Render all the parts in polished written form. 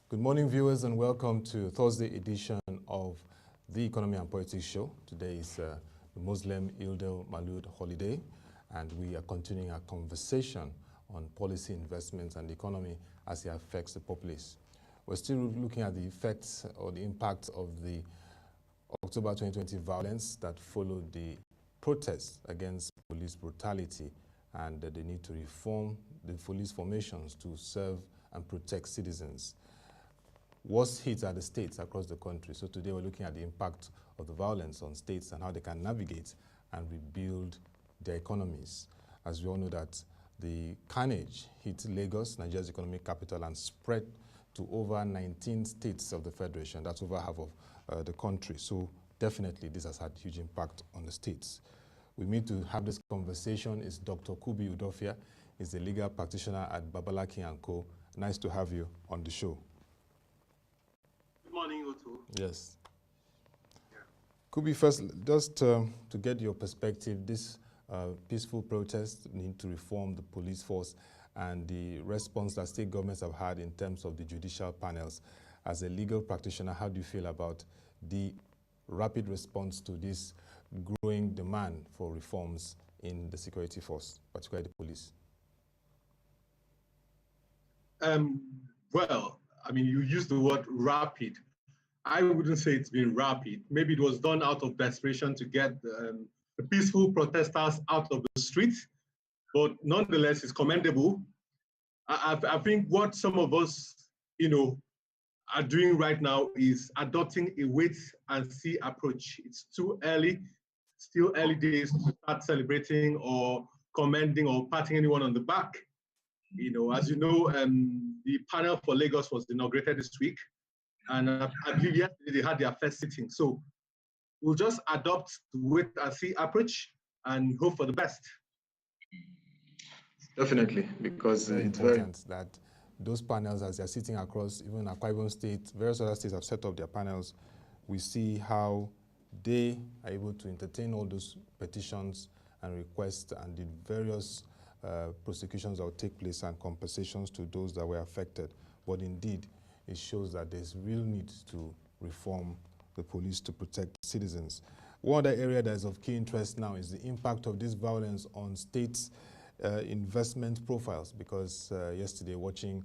Good morning, viewers, and welcome to Thursday edition of the Economy and Politics Show. Today is the Muslim Eid al-Maulud holiday, and we are continuing our conversation on policy investments and the economy as it affects the populace. We're still looking at the effects or the impact of the October 2020 violence that followed the protests against police brutality and the need to reform the police formations to serve and protect citizens. Worst hits are the states across the country. So today we're looking at the impact of the violence on states and how they can navigate and rebuild their economies. As we all know that the carnage hit Lagos, Nigeria's economic capital, and spread to over 19 states of the Federation. That's over half of the country. So definitely this has had huge impact on the states. With me to have this conversation is Dr. Kubi Udofia. He's a legal practitioner at Babalaki & Co. Nice to have you on the show. Good morning, Otu. Yes. Yeah. Kubi, first, just to get your perspective, this peaceful protest need to reform the police force and the response that state governments have had in terms of the judicial panels. As a legal practitioner, how do you feel about the rapid response to this growing demand for reforms in the security force, particularly the police? Well, I mean, you used the word rapid. I wouldn't say it's been rapid. Maybe it was done out of desperation to get the peaceful protesters out of the streets, but nonetheless, it's commendable. I think what some of us, are doing right now is adopting a wait-and-see approach. It's too early, still early days to start celebrating or commending or patting anyone on the back. As you know, the panel for Lagos was inaugurated this week, and I believe yesterday they had their first sitting. So we'll just adopt the wait-and-see approach and hope for the best. Definitely, because it's important that those panels, as they're sitting across, even Akwa Ibom State, various other states have set up their panels. We see how they are able to entertain all those petitions and requests and the various prosecutions that will take place and compensations to those that were affected. But indeed, it shows that there's real need to reform the police to protect citizens. One other area that is of key interest now is the impact of this violence on states' investment profiles, because yesterday watching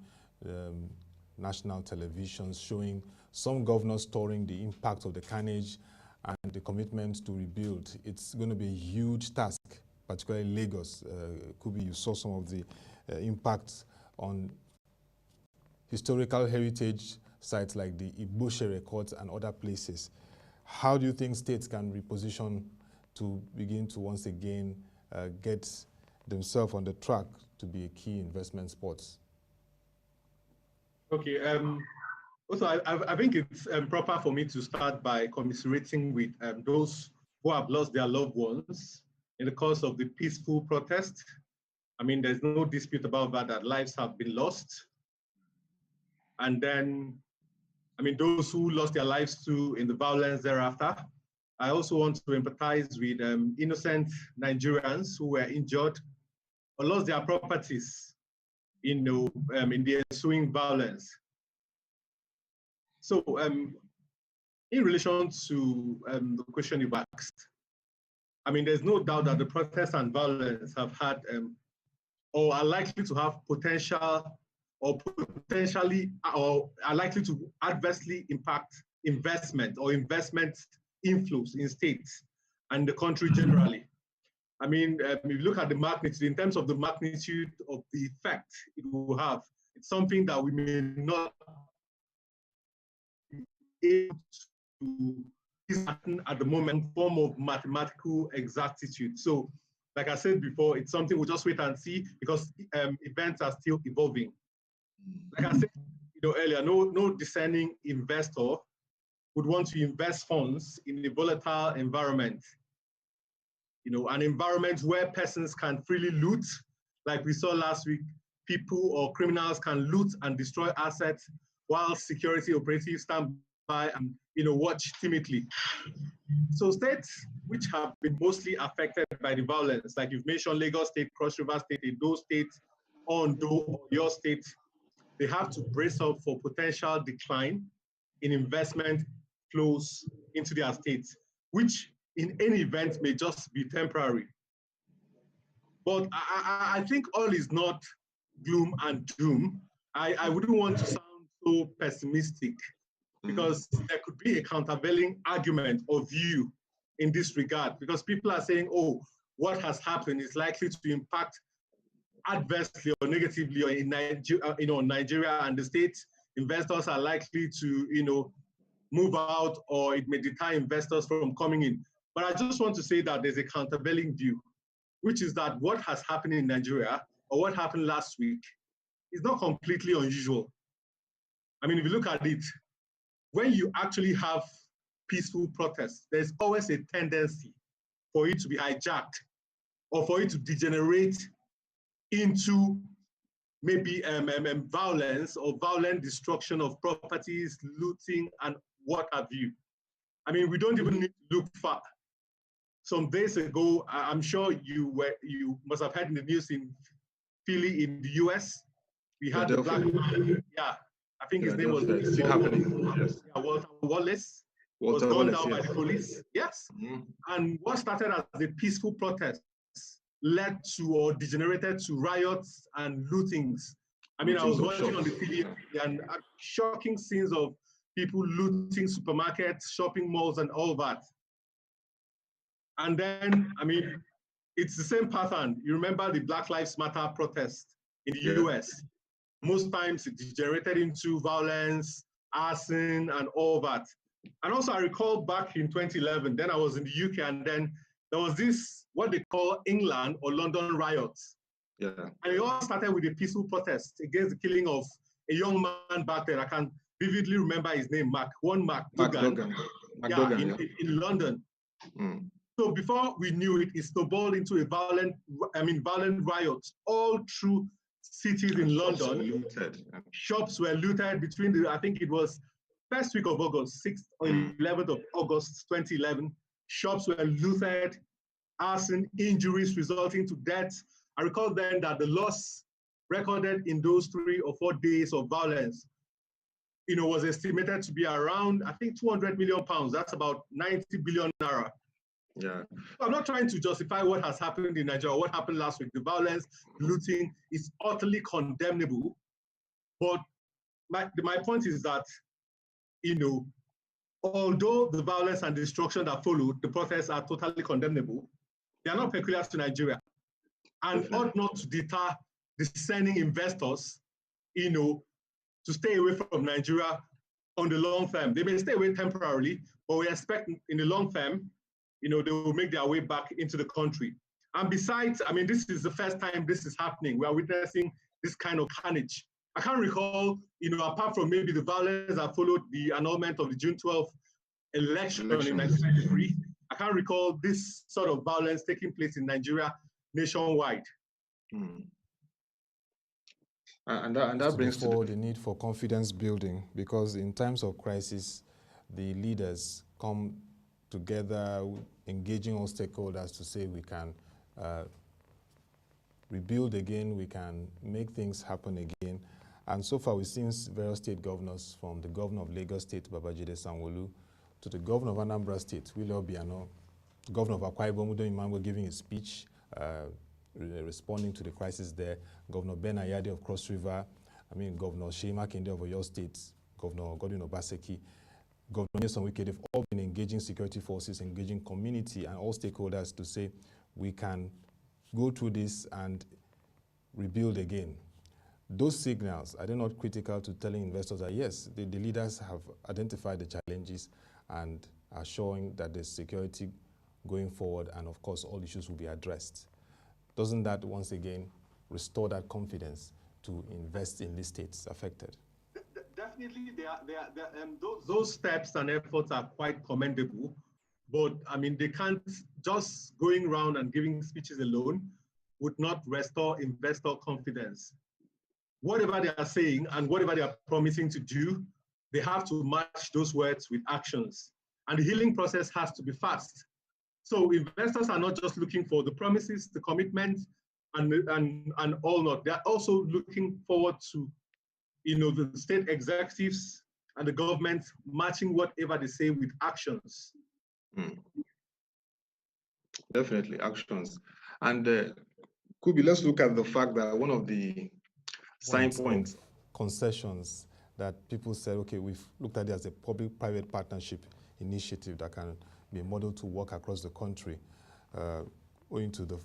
national television showing some governors touring the impact of the carnage and the commitment to rebuild. It's going to be a huge task, particularly Lagos. Kubi, you saw some of the impacts on historical heritage sites like the Iboshe records and other places. How do you think states can reposition to begin to once again get themselves on the track to be a key investment spot? Okay. Also, I think it's proper for me to start by commiserating with those who have lost their loved ones in the course of the peaceful protest. I mean, there's no dispute about that lives have been lost. And then, I mean, those who lost their lives too in the violence thereafter. I also want to empathize with innocent Nigerians who were injured or lost their properties, in the ensuing violence. So, in relation to the question you've asked, I mean, there's no doubt that the protests and violence have had or are likely to have potential or are likely to adversely impact investment or investment inflows in states and the country generally. I mean, if you look at the magnitude, in terms of the magnitude of the effect it will have, it's something that we may not be able to discern at the moment, form of mathematical exactitude. So, like I said before, it's something we'll just wait and see because events are still evolving. Like I said earlier, no discerning investor would want to invest funds in a volatile environment. An environment where persons can freely loot, like we saw last week, people or criminals can loot and destroy assets while security operatives stand by and watch timidly. So states which have been mostly affected by the violence, like you've mentioned Lagos State, Cross River State, Edo State, Ondo, your state, they have to brace up for potential decline in investment flows into their states, which in any event may just be temporary. But I think all is not gloom and doom. I wouldn't want to sound so pessimistic, because there could be a countervailing argument or view in this regard, because people are saying, oh, what has happened is likely to impact adversely or negatively in Nigeria and the States. Investors are likely to move out, or it may deter investors from coming in. But I just want to say that there's a countervailing view, which is that what has happened in Nigeria, or what happened last week, is not completely unusual. I mean, if you look at it, when you actually have peaceful protests, there's always a tendency for it to be hijacked, or for it to degenerate into maybe violence or violent destruction of properties, looting, and what have you. I mean, we don't even need to look far. Some days ago, I'm sure you must have heard in the news in Philly in the US, we had the black man, I think his name was Walter Wallace, was gunned down by the police. Yes. And what started as a peaceful protest led to or degenerated to riots and lootings. I mean, I was watching on the TV and shocking scenes of people looting supermarkets, shopping malls, and all that. And then, I mean, it's the same pattern. You remember the Black Lives Matter protest in the US. Most times it degenerated into violence, arson, and all that. And also I recall back in 2011, then I was in the UK, and then there was this, what they call England or London riots. And it all started with a peaceful protest against the killing of a young man back then. I can vividly remember his name, Mark Duggan. In London. So before we knew it, it snowballed into a violent riots all through cities in London. Shops were looted between I think it was first week of August, 6th or 11th of August 2011. Shops were looted, arson, injuries resulting to deaths. I recall then that the loss recorded in those 3 or 4 days of violence, was estimated to be around, I think, 200 million pounds. That's about 90 billion naira. I'm not trying to justify what has happened in Nigeria, what happened last week. The violence, looting is utterly condemnable. But my point is that, although the violence and destruction that followed, the protests are totally condemnable, they are not peculiar to Nigeria, and ought not to deter discerning investors, to stay away from Nigeria on the long term. They may stay away temporarily, but we expect in the long term, they will make their way back into the country. And besides, I mean, this is the first time this is happening. We are witnessing this kind of carnage. I can't recall, apart from maybe the violence that followed the annulment of the June 12th election in 1993, I can't recall this sort of violence taking place in Nigeria nationwide. And that brings forward the need for confidence building, because in times of crisis, the leaders come together, engaging all stakeholders to say we can rebuild again, we can make things happen again. And so far, we've seen various state governors, from the governor of Lagos State, Babajide Sanwo-Olu, to the governor of Anambra State, Willie Obiano, governor of Akwa Ibom, Udo Imango, giving a speech responding to the crisis there, Governor Ben Ayade of Cross River, Governor Seyi Makinde of Oyo State, Governor Godwin Obaseki, Governor Nyesom Wike, they've all been engaging security forces, engaging community and all stakeholders to say we can go through this and rebuild again. Those signals, are they not critical to telling investors that yes, the leaders have identified the challenges and are showing that there's security going forward, and of course all issues will be addressed? Doesn't that once again restore that confidence to invest in these states affected? Definitely, those steps and efforts are quite commendable, but they can't, just going around and giving speeches alone would not restore investor confidence. Whatever they are saying and whatever they are promising to do, they have to match those words with actions. And the healing process has to be fast. So investors are not just looking for the promises, the commitment, and all not. They're also looking forward to the state executives and the government matching whatever they say with actions. Definitely actions. And Kubi, let's look at the fact that one of the sign points, concessions that people said, okay, we've looked at it as a public-private partnership initiative that can be a model to work across the country, owing to the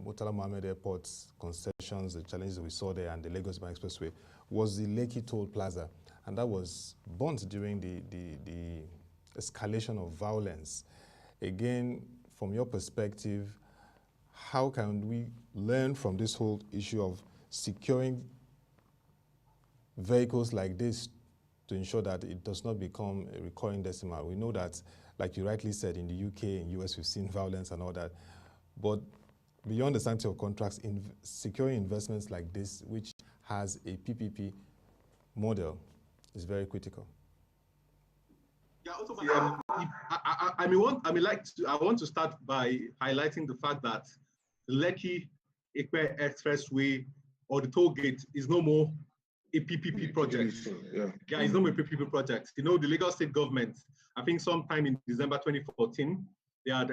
Murtala Mohammed Airport's concessions, the challenges that we saw there, and the Lagos-Ibadan Expressway, was the Lekki Toll Plaza. And that was burnt during the escalation of violence. Again, from your perspective, how can we learn from this whole issue of securing vehicles like this to ensure that it does not become a recurring decimal? We know that, like you rightly said, in the UK and US, we've seen violence and all that. But beyond the sanctity of contracts, in securing investments like this, which has a PPP model, is very critical. Yeah, also, I want to start by highlighting the fact that the Lekki Ekpe Expressway or the toll gate is no more a PPP project. It's no more a PPP project. The Lagos State government, I think sometime in December 2014, they had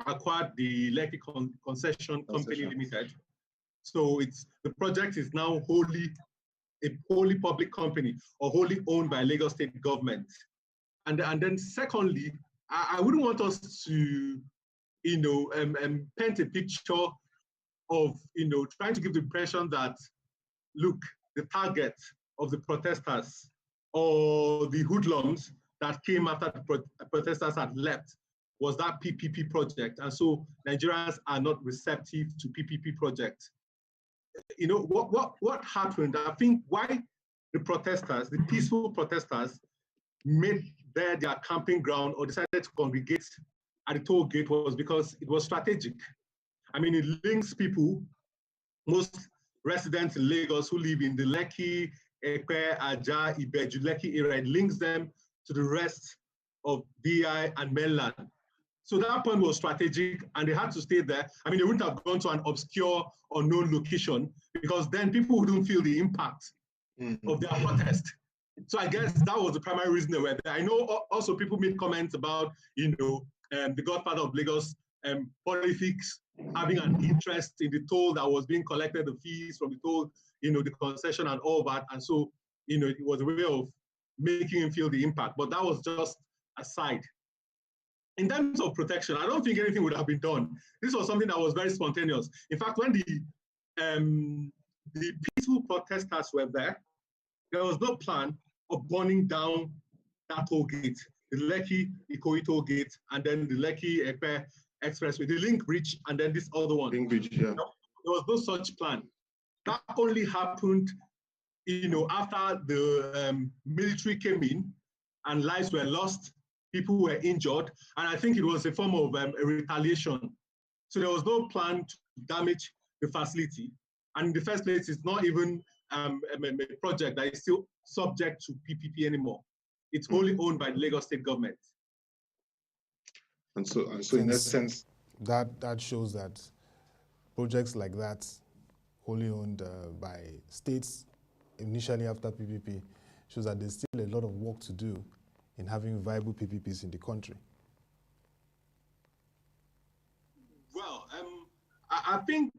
acquired the Lekki Concession Company Limited. So the project is now a wholly public company or wholly owned by Lagos State government. And then secondly, I wouldn't want us to, paint a picture of, trying to give the impression that, look, the target of the protesters or the hoodlums that came after the protesters had left was that PPP project. And so Nigerians are not receptive to PPP projects. What happened, I think why the protesters, the peaceful protesters, made their camping ground or decided to congregate at the toll gate was because it was strategic. I mean, it links people, most residents in Lagos who live in the Lekki, Ekpe, Aja, Ibeju, Lekki area. It links them to the rest of DI and mainland. So that point was strategic, and they had to stay there. I mean, they wouldn't have gone to an obscure, unknown location, because then people wouldn't feel the impact of their protest. So I guess that was the primary reason they were there. I know also people made comments about, the godfather of Lagos, politics, having an interest in the toll that was being collected, the fees from the toll, the concession and all that. And so, it was a way of making him feel the impact. But that was just a side. In terms of protection, I don't think anything would have been done. This was something that was very spontaneous. In fact, when the peaceful protesters were there was no plan of burning down that toll gate, the Lekki Ikoyi toll gate, and then the Lekki Ekpe Expressway, the link bridge, and then this other one. Link bridge, yeah. There was no such plan. That only happened, after the military came in and lives were lost, people were injured, and I think it was a form of a retaliation. So there was no plan to damage the facility. And in the first place, it's not even a project that is still subject to PPP anymore. It's only owned by the Lagos State government. And so in essence, that shows that projects like that, wholly owned by states initially after PPP, shows that there's still a lot of work to do in having viable PPPs in the country. Well, I think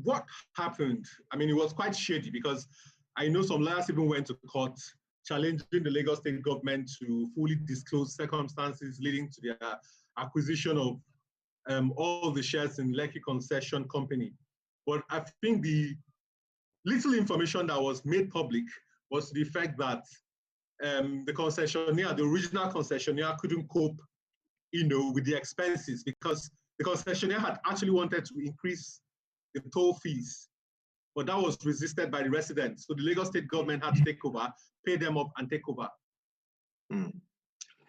what happened, I mean, it was quite shady, because I know some lawyers even went to court challenging the Lagos State government to fully disclose circumstances leading to their acquisition of all the shares in Lekki Concession Company. But I think the little information that was made public was the fact that the concessionaire, the original concessionaire, couldn't cope, with the expenses, because the concessionaire had actually wanted to increase the toll fees, but that was resisted by the residents. So the Lagos State government had to take over, pay them up, and take over.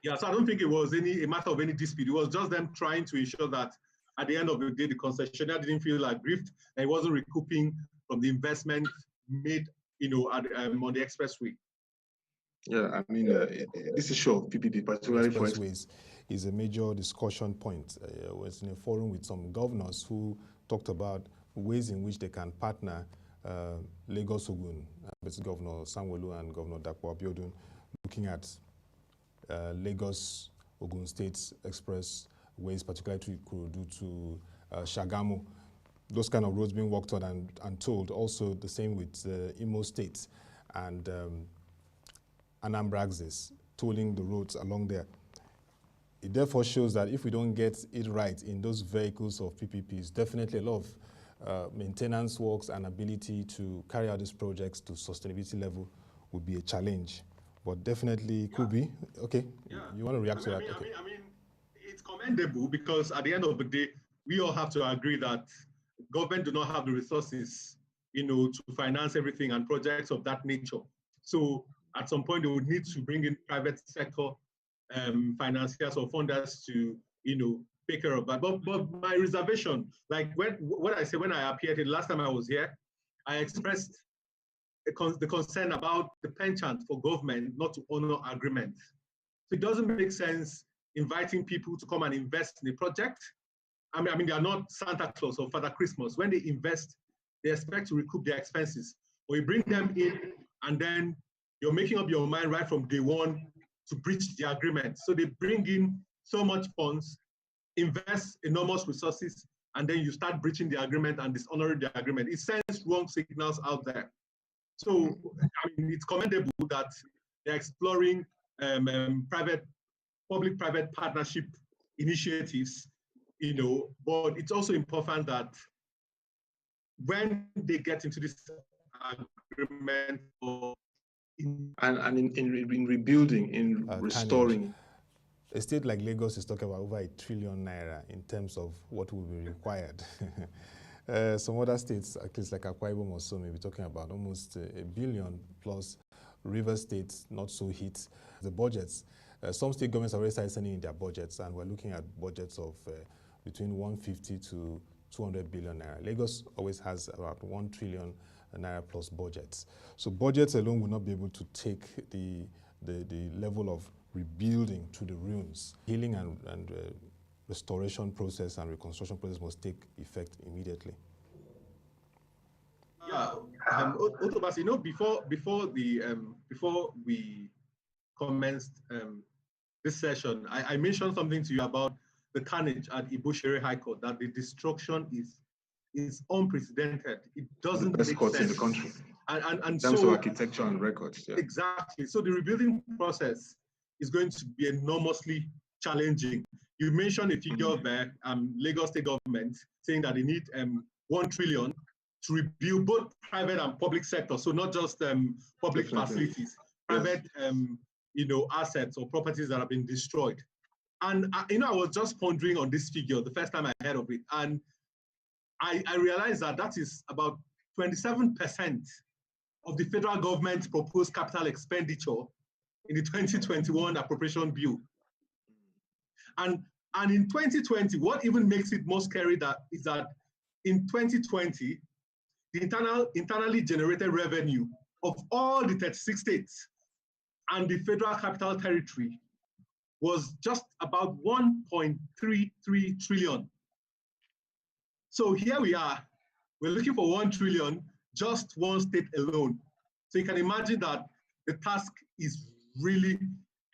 Yeah, so I don't think it was a matter of any dispute. It was just them trying to ensure that at the end of the day, the concessionaire didn't feel aggrieved, and it wasn't recouping from the investment made, on the expressway. Yeah, I mean, this issue of PPP, particularly for expressways, is a major discussion point. I was in a forum with some governors who talked about ways in which they can partner Lagos Ogun, Governor Sanwo-Olu and Governor Dapo Abiodun, looking at Lagos Ogun State Express ways, particularly to Ikorodu to Shagamu. Those kind of roads being worked on and told. Also the same with Imo State and Anambra Axis, tolling the roads along there. It therefore shows that if we don't get it right in those vehicles of PPPs, definitely a lot of maintenance works and ability to carry out these projects to sustainability level would be a challenge. But definitely could be. Okay, you want to react to that? I mean, it's commendable because at the end of the day, we all have to agree that government do not have the resources, to finance everything and projects of that nature. So at some point, they would need to bring in private sector financiers or funders to, take care of that. But my reservation, like what I said when I appeared the last time I was here, I expressed the concern about the penchant for government not to honor agreements. So it doesn't make sense inviting people to come and invest in a project. I mean, they are not Santa Claus or Father Christmas. When they invest, they expect to recoup their expenses. Or you bring them in, and then you're making up your mind right from day one to breach the agreement. So they bring in so much funds, invest enormous resources, and then you start breaching the agreement and dishonoring the agreement. It sends wrong signals out there. So, I mean, it's commendable that they're exploring public-private partnership initiatives, but it's also important that when they get into this agreement or in rebuilding, in restoring. A state like Lagos is talking about over ₦1 trillion in terms of what will be required. Some other states, at least like Akwa Ibom or so, may be talking about almost $1 billion plus. River states not so hit. The budgets, some state governments are already started sending in their budgets, and we're looking at budgets of between 150 to 200 billion naira. Lagos always has about 1 trillion naira plus budgets. So budgets alone will not be able to take the level of rebuilding to the ruins. Healing and restoration process and reconstruction process must take effect immediately. Yeah, Otobas, before we commenced this session, I mentioned something to you about the carnage at Ibushiri High Court, that the destruction is unprecedented. It doesn't make sense in the country. And in terms so, of architecture and records. Yeah. Exactly. So the rebuilding process is going to be enormously challenging. You mentioned a figure there, Lagos State government saying that they need 1 trillion to rebuild both private and public sector. So not just public facilities, private assets or properties that have been destroyed. And I was just pondering on this figure the first time I heard of it, and I realized that is about 27% of the federal government's proposed capital expenditure in the 2021 appropriation bill. And in 2020, what even makes it more scary is that in 2020, the internally generated revenue of all the 36 states and the federal capital territory was just about 1.33 trillion. So here we are, we're looking for 1 trillion, just one state alone. So you can imagine that the task is really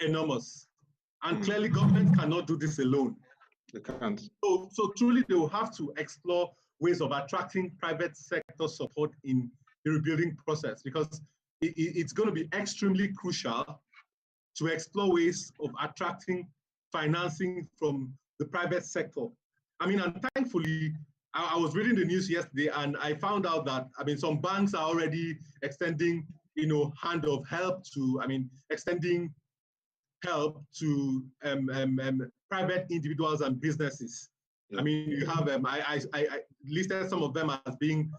enormous. And clearly government cannot do this alone. They can't. So truly they will have to explore ways of attracting private sector support in the rebuilding process, because it's going to be extremely crucial to explore ways of attracting financing from the private sector. I mean, and thankfully, I was reading the news yesterday and I found out that, some banks are already extending, hand of help to, extending help to private individuals and businesses. Yeah. You have, I listed some of them as being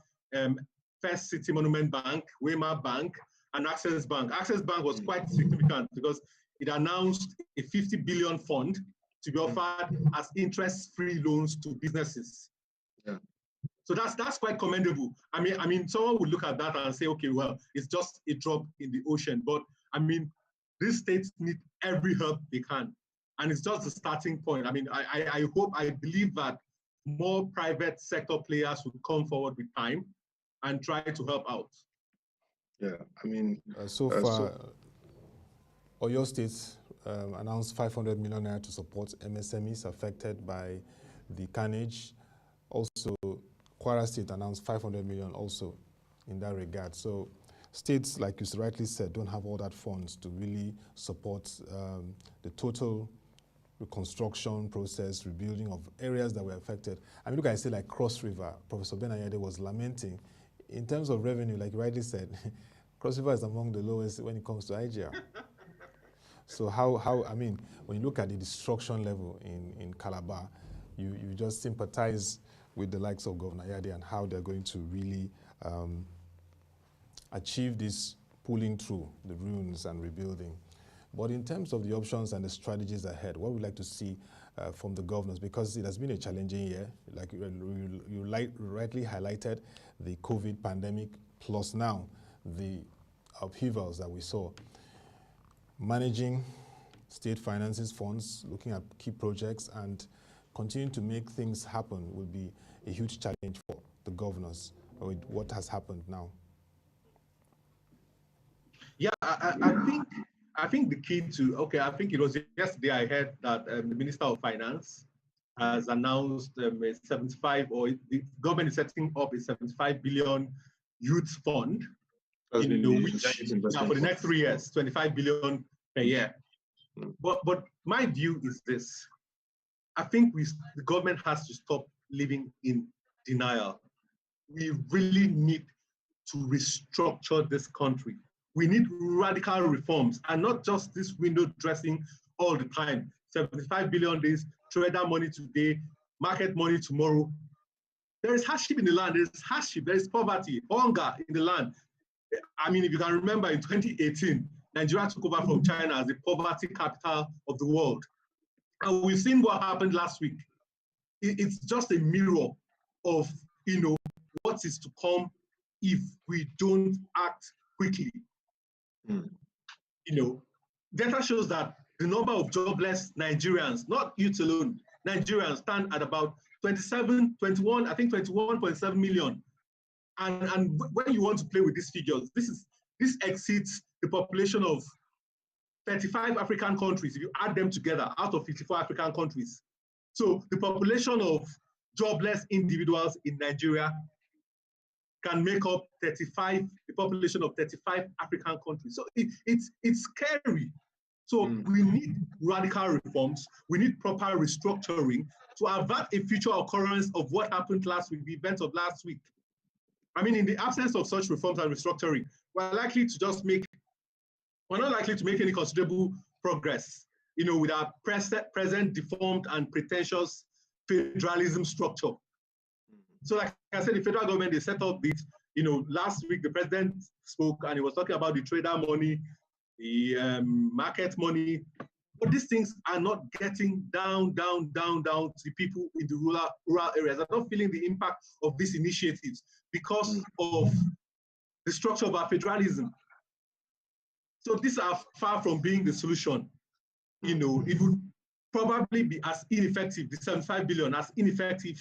First City Monument Bank, Wema Bank, and Access Bank. Access Bank was quite significant because it announced a 50 billion fund to be offered as interest-free loans to businesses. Yeah. So that's quite commendable. Someone would look at that and say, okay, well, it's just a drop in the ocean. But these states need every help they can. And it's just the starting point. I believe that more private sector players will come forward with time. and try to help out. Yeah, I mean, so far, Oyo State announced 500 million naira to support MSMEs affected by the carnage. Also, Kwara State announced 500 million also in that regard. So states, like you rightly said, don't have all that funds to really support the total reconstruction process, rebuilding of areas that were affected. I mean, look, I say like Cross River, Professor Ben Ayade was lamenting. In terms of revenue, like you rightly said, Cross River is among the lowest when it comes to IGR. So I mean, when you look at the destruction level in Calabar, you just sympathize with the likes of Governor Ayade and how they're going to really achieve this pulling through the ruins and rebuilding. But in terms of the options and the strategies ahead, what we'd like to see from the governors, because it has been a challenging year, like you rightly highlighted, the COVID pandemic, plus now the upheavals that we saw. Managing state finances, funds, looking at key projects, and continuing to make things happen will be a huge challenge for the governors with what has happened now. Yeah, I think the key to, I think it was yesterday I heard that the Minister of Finance has announced a 75, or the government is setting up a 75 billion youth fund, which for the next 3 years, 25 billion per year. But my view is this. I think the government has to stop living in denial. We really need to restructure this country. We need radical reforms, and not just this window dressing all the time. 75 billion days, trader money today, market money tomorrow. There is hardship in the land, there is hardship, there is poverty, hunger in the land. I mean, if you can remember in 2018, Nigeria took over from China as the poverty capital of the world. And we've seen what happened last week. It's just a mirror of, what is to come if we don't act quickly. Data shows that the number of jobless Nigerians, not youth alone, Nigerians stand at about 21.7 million. And when you want to play with these figures, this exceeds the population of 35 African countries, if you add them together, out of 54 African countries. So the population of jobless individuals in Nigeria can make up the population of 35 African countries. So it's scary. So we need radical reforms. We need proper restructuring to avert a future occurrence of what happened last week, the events of last week. I mean, in the absence of such reforms and restructuring, we're not likely to make any considerable progress, with our present deformed and pretentious federalism structure. So like I said, the federal government, they set up this, last week the president spoke and he was talking about the trader money, the market money, but these things are not getting down to the people in the rural areas. They're not feeling the impact of these initiatives because of the structure of our federalism. So these are far from being the solution. It would probably be as ineffective, the 75 billion, as ineffective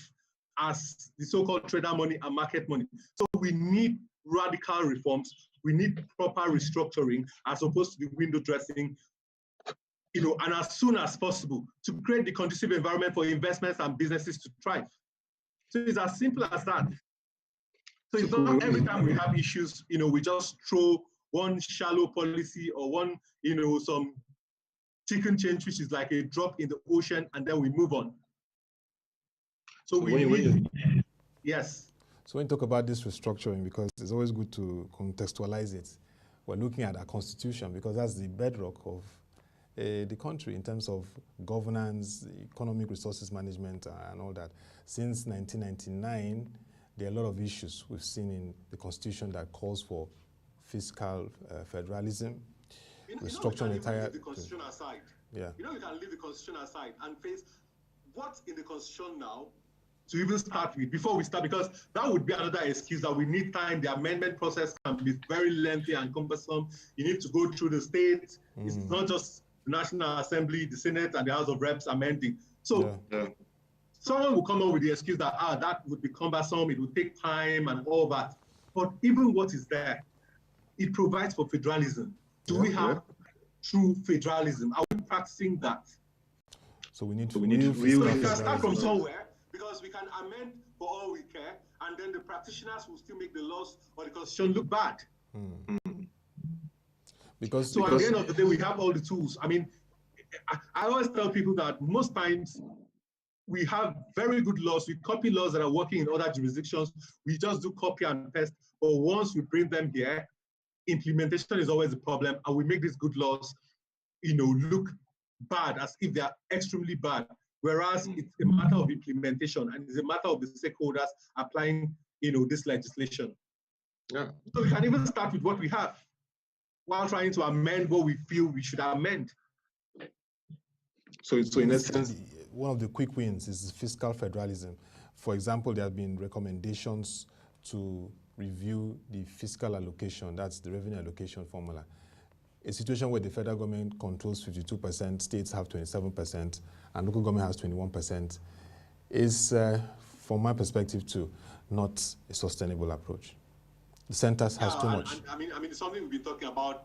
as the so-called trader money and market money. So we need radical reforms. We need proper restructuring as opposed to the window dressing, and as soon as possible to create the conducive environment for investments and businesses to thrive. So it's as simple as that. So it's not every time we have issues, we just throw one shallow policy or one, some chicken change, which is like a drop in the ocean, and then we move on. So yes. So when you talk about this restructuring, because it's always good to contextualize it, we're looking at our constitution because that's the bedrock of the country in terms of governance, economic resources management, and all that. Since 1999, there are a lot of issues we've seen in the constitution that calls for fiscal federalism, restructuring entire. The constitution aside. Yeah. You can leave the constitution aside and face what's in the constitution now to even start with before we start, because that would be another excuse that we need time. The amendment process can be very lengthy and cumbersome. You need to go through the states. It's not just the National Assembly, the Senate, and the House of Reps amending. So someone will come up with the excuse that that would be cumbersome, it would take time and all that. But even what is there, it provides for federalism. Do we have true federalism? Are we practicing that? So we need real so we can start from somewhere, because we can amend for all we care, and then the practitioners will still make the laws or the constitution look bad. Because at the end of the day, we have all the tools. I mean, I always tell people that most times we have very good laws. We copy laws that are working in other jurisdictions. We just do copy and paste. But once we bring them here, implementation is always a problem, and we make these good laws, look bad, as if they are extremely bad. Whereas it's a matter of implementation, and it's a matter of the stakeholders applying, this legislation. Yeah. So we can even start with what we have, while trying to amend what we feel we should amend. So in essence, one of the quick wins is fiscal federalism. For example, there have been recommendations to review the fiscal allocation, that's the revenue allocation formula. A situation where the federal government controls 52%, states have 27%, and local government has 21% is, from my perspective too, not a sustainable approach. The centers has too much. I mean, it's something we've been talking about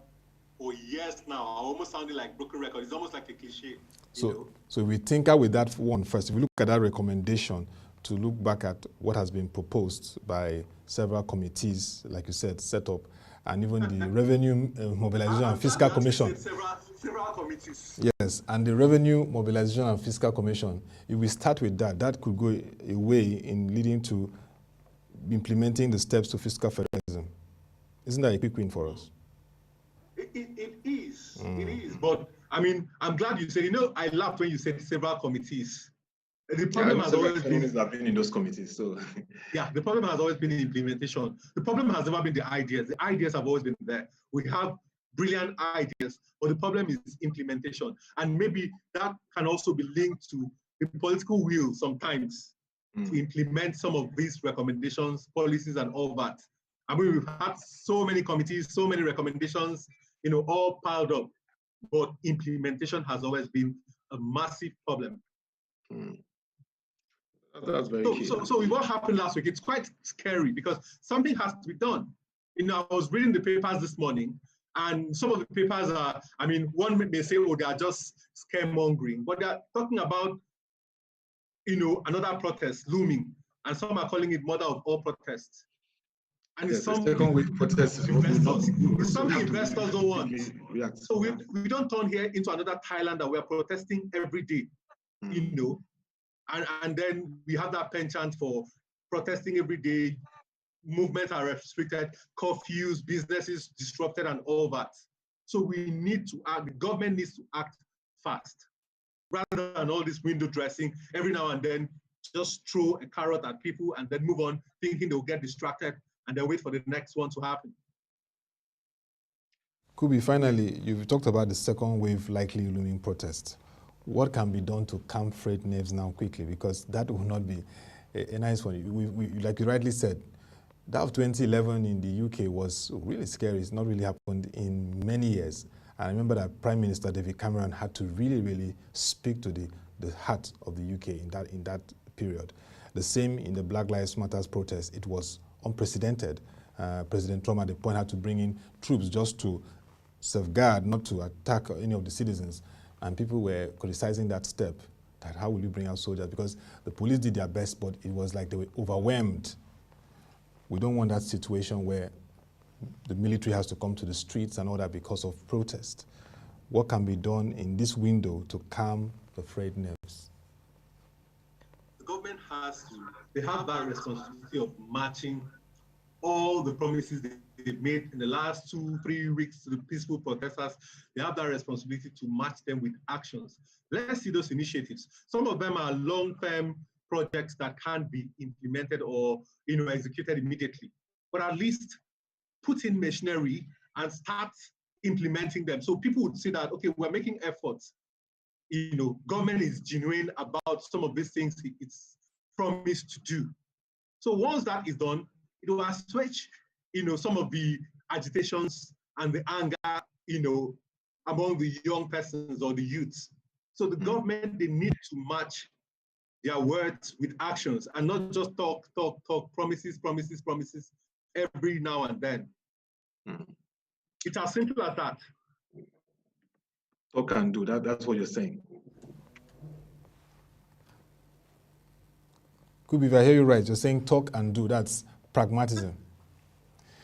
for years now. I almost sounding like broken record. It's almost like a cliche. So if we tinker with that one first, if we look at that recommendation to look back at what has been proposed by several committees, like you said, set up, and even the Revenue Mobilization and Fiscal Commission. Several committees. Yes, and the Revenue Mobilization and Fiscal Commission, if we start with that, that could go a way in leading to implementing the steps to fiscal federalism. Isn't that a quick win for us? It is. It is. But I mean, I'm glad you said, I laughed when you said several committees. The problem has always been in those committees. So yeah, the problem has always been the implementation. The problem has never been the ideas. The ideas have always been there. We have brilliant ideas, but the problem is implementation. And maybe that can also be linked to the political will sometimes to implement some of these recommendations, policies, and all that. I mean, we've had so many committees, so many recommendations, all piled up, but implementation has always been a massive problem. That's very key. So what happened last week, it's quite scary because something has to be done. I was reading the papers this morning, and some of the papers are, I mean, one may say, oh, they are just scaremongering, but they are talking about, another protest looming, and some are calling it mother of all protests. And yes, it's something investors don't want. So we don't turn here into another Thailand that we're protesting every day, And then we have that penchant for protesting every day, movements are restricted, curfews, businesses disrupted, and all that. So we need to act, the government needs to act fast, rather than all this window dressing, every now and then just throw a carrot at people and then move on, thinking they'll get distracted, and then wait for the next one to happen. Kubi, finally, you've talked about the second wave likely looming protest. What can be done to calm frayed nerves now quickly? Because that will not be a nice one. We, like you rightly said, that of 2011 in the UK was really scary. It's not really happened in many years. And I remember that Prime Minister David Cameron had to really, really speak to the heart of the UK in that period. The same in the Black Lives Matter protest. It was unprecedented. President Trump at the point had to bring in troops just to safeguard, not to attack any of the citizens. And people were criticizing that step, that how will you bring out soldiers? Because the police did their best, but it was like they were overwhelmed. We don't want that situation where the military has to come to the streets and all that because of protest. What can be done in this window to calm the frayed nerves? The government they have that responsibility of matching all the promises they've made in the last 2-3 weeks to the peaceful protesters. They have that responsibility to match them with actions. Let's see those initiatives. Some of them are long-term projects that can't be implemented or executed immediately, but at least put in machinery and start implementing them. So people would see that, okay, we're making efforts. Government is genuine about some of these things it's promised to do. So once that is done, it will assuage, some of the agitations and the anger, among the young persons or the youths. So the government, they need to match their words with actions and not just talk, promises. every now and then. It's as simple as that. Talk and do, that's what you're saying. Kubi, if I hear you right, you're saying talk and do, that's pragmatism.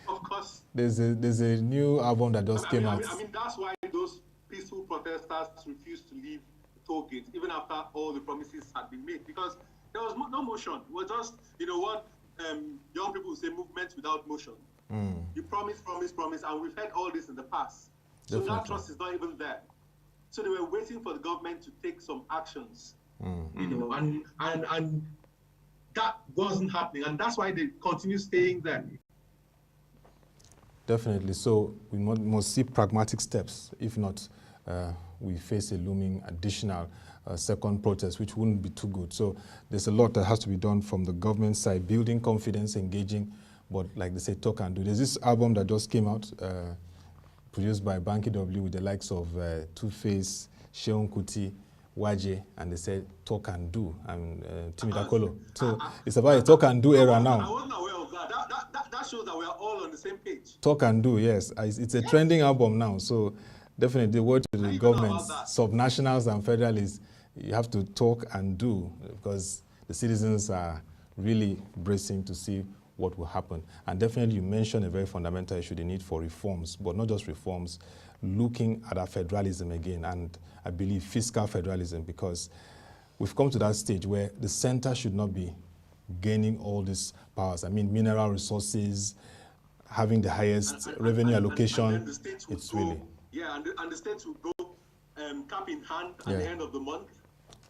Of course. There's a new album that just came out. I mean, that's why those peaceful protesters refused to leave the toll gate, even after all the promises had been made, because there was no motion. It was just, you know what, young people say, movement without motion. You promise, and we've heard all this in the past. So that trust is not even there. So they were waiting for the government to take some actions, you know, and that wasn't happening, and that's why they continue staying there. Definitely. So we must see pragmatic steps. If not, we face a looming additional second protest, which wouldn't be too good. So there's a lot that has to be done from the government side, building confidence, engaging, but like they say, talk and do. There's this album that just came out, produced by Banky W with the likes of Two-Face, Sheon Kuti, Waje, and they said talk and do, and Timidakolo. So it's about a talk and do era now. I wasn't aware of that. That shows that we are all on the same page. Talk and do, yes. It's a trending album now. So definitely the word to the governments, subnationals and federalists, you have to talk and do, because the citizens are really bracing to see what will happen. And definitely you mentioned a very fundamental issue, the need for reforms, but not just reforms, looking at our federalism again, and I believe fiscal federalism, because we've come to that stage where the center should not be gaining all these powers. I mean, mineral resources, having the highest revenue allocation, and the states will it's go, really... Yeah, and the states will go cap in hand at the end of the month.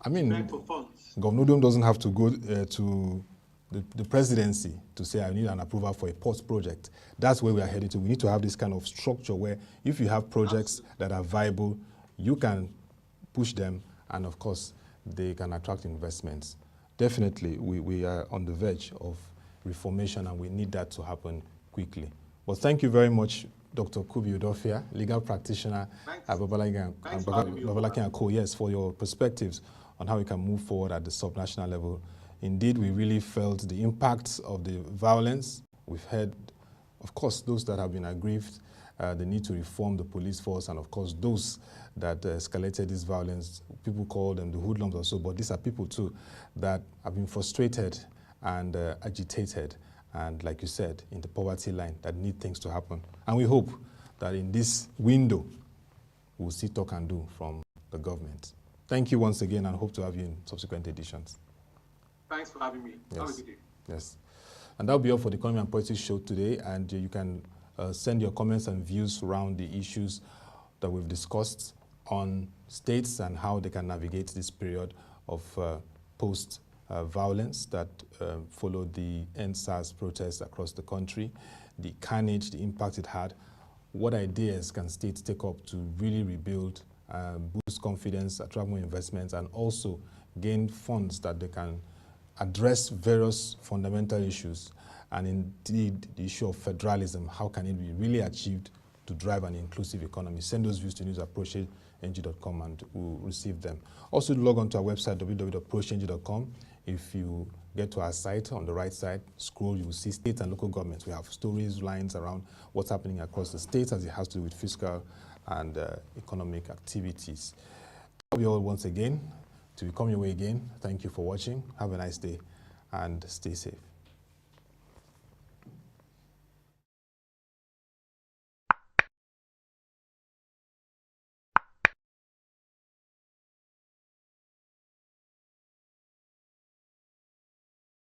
I mean, for funds. Governor doesn't have to go to the presidency to say, I need an approval for a port project. That's where we are headed to. We need to have this kind of structure where if you have projects that are viable, you can push them, and of course, they can attract investments. Definitely, we are on the verge of reformation, and we need that to happen quickly. But thank you very much, Dr. Kubi Udofia, legal practitioner at Babalaki & Co. Yes, for your perspectives on how we can move forward at the subnational level. Indeed, we really felt the impact of the violence. We've heard, of course, those that have been aggrieved, the need to reform the police force, and of course, those that escalated this violence. People call them the hoodlums or so, but these are people too that have been frustrated and agitated, and like you said, in the poverty line, that need things to happen. And we hope that in this window, we'll see talk and do from the government. Thank you once again, and hope to have you in subsequent editions. Thanks for having me. Yes. Have a good day. Yes. And that'll be all for the Economy and Politics show today. And you can send your comments and views around the issues that we've discussed on states and how they can navigate this period of post-violence that followed the EndSARS protests across the country, the carnage, the impact it had. What ideas can states take up to really rebuild, boost confidence, attract more investments, and also gain funds that they can address various fundamental issues, and indeed the issue of federalism, how can it be really achieved to drive an inclusive economy? Send those views to news@prochng.com and we'll receive them. Also log on to our website, www.prochng.com. If you get to our site, on the right side, scroll, you will see state and local governments. We have stories, lines around what's happening across the states as it has to do with fiscal and economic activities. Love you all once again. To come your way again, thank you for watching. Have a nice day and stay safe.